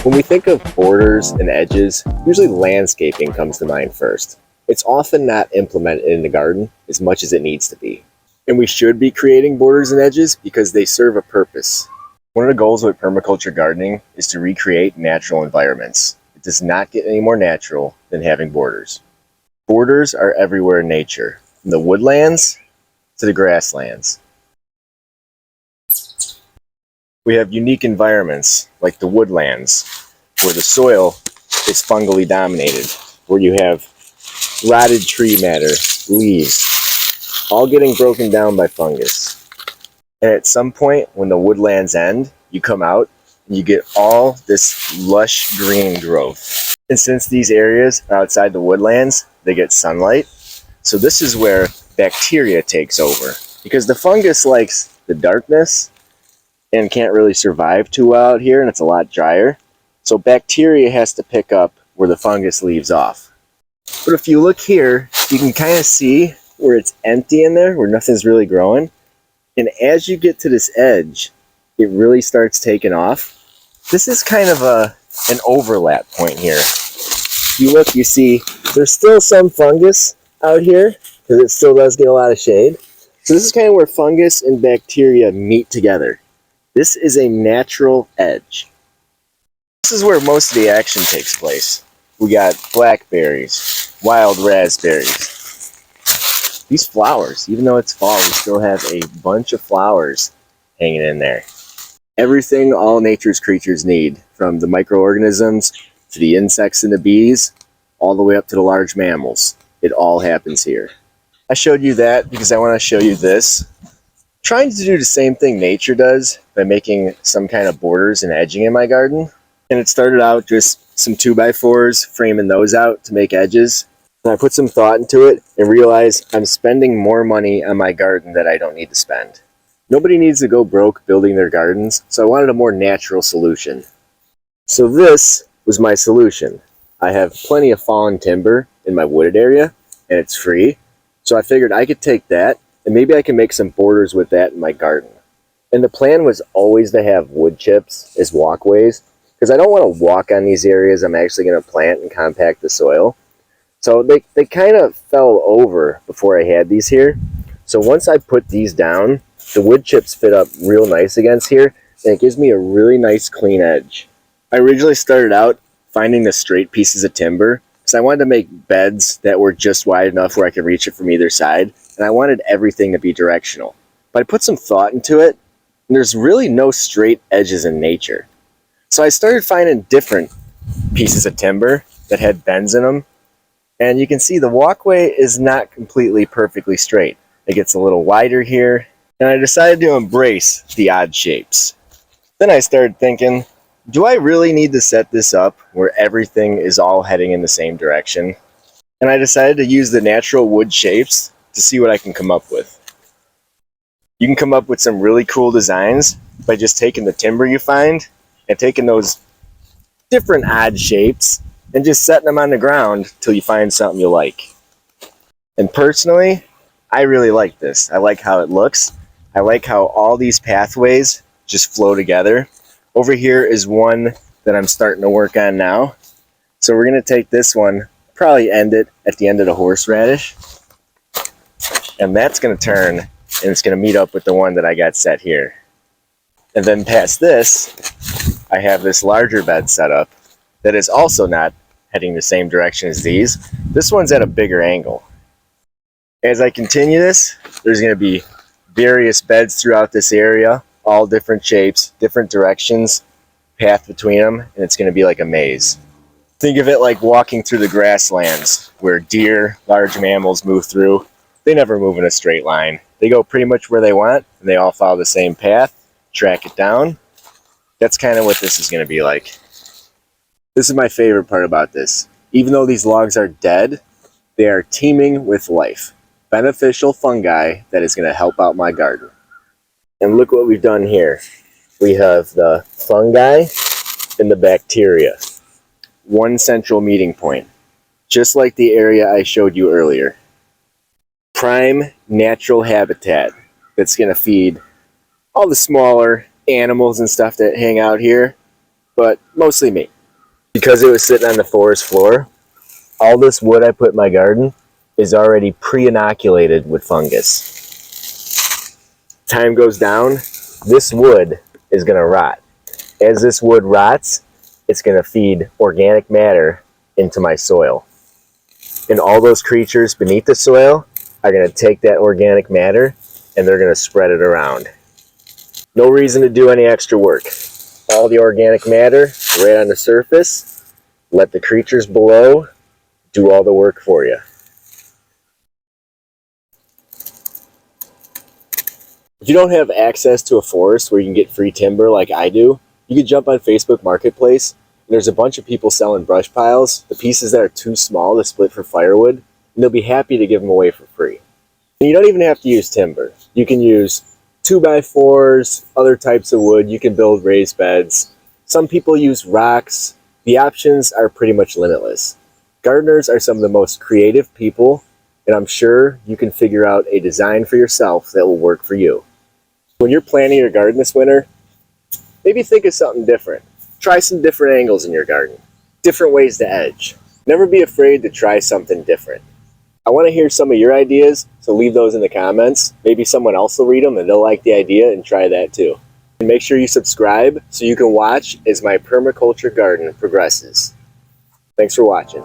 When we think of borders and edges, usually landscaping comes to mind first. It's often not implemented in the garden as much as it needs to be. And we should be creating borders and edges because they serve a purpose. One of the goals with permaculture gardening is to recreate natural environments. It does not get any more natural than having borders. Borders are everywhere in nature, from the woodlands to the grasslands. We have unique environments like the woodlands, where the soil is fungally dominated, where you have rotted tree matter, leaves, all getting broken down by fungus. And at some point, when the woodlands end, you come out and you get all this lush green growth. And since these areas are outside the woodlands, they get sunlight. So this is where bacteria takes over, because the fungus likes the darkness and can't really survive too well out here, and it's a lot drier. So bacteria has to pick up where the fungus leaves off. But if you look here, you can kind of see where it's empty in there, where nothing's really growing. And as you get to this edge, it really starts taking off. This is kind of an overlap point here. If you look, you see there's still some fungus out here, because it still does get a lot of shade. So this is kind of where fungus and bacteria meet together. This is a natural edge. This is where most of the action takes place. We got blackberries, wild raspberries. These flowers, even though it's fall, we still have a bunch of flowers hanging in there. Everything all nature's creatures need, from the microorganisms to the insects and the bees, all the way up to the large mammals. It all happens here. I showed you that because I want to show you this. Trying to do the same thing nature does by making some kind of borders and edging in my garden. And it started out just some 2x4s, framing those out to make edges. And I put some thought into it and realized I'm spending more money on my garden that I don't need to spend. Nobody needs to go broke building their gardens, so I wanted a more natural solution. So this was my solution. I have plenty of fallen timber in my wooded area, and it's free. So I figured I could take that, and maybe I can make some borders with that in my garden. And the plan was always to have wood chips as walkways, because I don't want to walk on these areas I'm actually going to plant and compact the soil. So they kind of fell over before I had these here. So once I put these down, the wood chips fit up real nice against here, and it gives me a really nice clean edge. I originally started out finding the straight pieces of timber, because I wanted to make beds that were just wide enough where I could reach it from either side, and I wanted everything to be directional. But I put some thought into it, and there's really no straight edges in nature. So I started finding different pieces of timber that had bends in them, and you can see the walkway is not completely perfectly straight. It gets a little wider here, and I decided to embrace the odd shapes. Then I started thinking, do I really need to set this up where everything is all heading in the same direction? And I decided to use the natural wood shapes to see what I can come up with. You can come up with some really cool designs by just taking the timber you find and taking those different odd shapes and just setting them on the ground till you find something you like. And personally, I really like this. I like how it looks. I like how all these pathways just flow together. Over here is one that I'm starting to work on now. So we're going to take this one, probably end it at the end of the horseradish. And that's going to turn, and it's going to meet up with the one that I got set here. And then past this, I have this larger bed set up that is also not heading the same direction as these. This one's at a bigger angle. As I continue this, there's going to be various beds throughout this area, all different shapes, different directions, path between them, and it's going to be like a maze. Think of it like walking through the grasslands where deer, large mammals move through. They never move in a straight line. They go pretty much where they want, and they all follow the same path, track it down. That's kind of what this is going to be like. This is my favorite part about this. Even though these logs are dead, they are teeming with life. Beneficial fungi that is going to help out my garden. And look what we've done here. We have the fungi and the bacteria. One central meeting point, just like the area I showed you earlier. Prime natural habitat that's going to feed all the smaller animals and stuff that hang out here, but mostly me. Because it was sitting on the forest floor, all this wood I put in my garden is already pre-inoculated with fungus. Time goes down, this wood is going to rot. As this wood rots, it's going to feed organic matter into my soil. And all those creatures beneath the soil are going to take that organic matter and they're going to spread it around. No reason to do any extra work. All the organic matter right on the surface. Let the creatures below do all the work for you. If you don't have access to a forest where you can get free timber like I do, you can jump on Facebook Marketplace. And there's a bunch of people selling brush piles, the pieces that are too small to split for firewood, and they'll be happy to give them away for free. And you don't even have to use timber. You can use 2x4s, other types of wood. You can build raised beds. Some people use rocks. The options are pretty much limitless. Gardeners are some of the most creative people, and I'm sure you can figure out a design for yourself that will work for you. When you're planting your garden this winter, maybe think of something different. Try some different angles in your garden, different ways to edge. Never be afraid to try something different. I want to hear some of your ideas, so leave those in the comments. Maybe someone else will read them and they'll like the idea and try that too. And make sure you subscribe so you can watch as my permaculture garden progresses. Thanks for watching.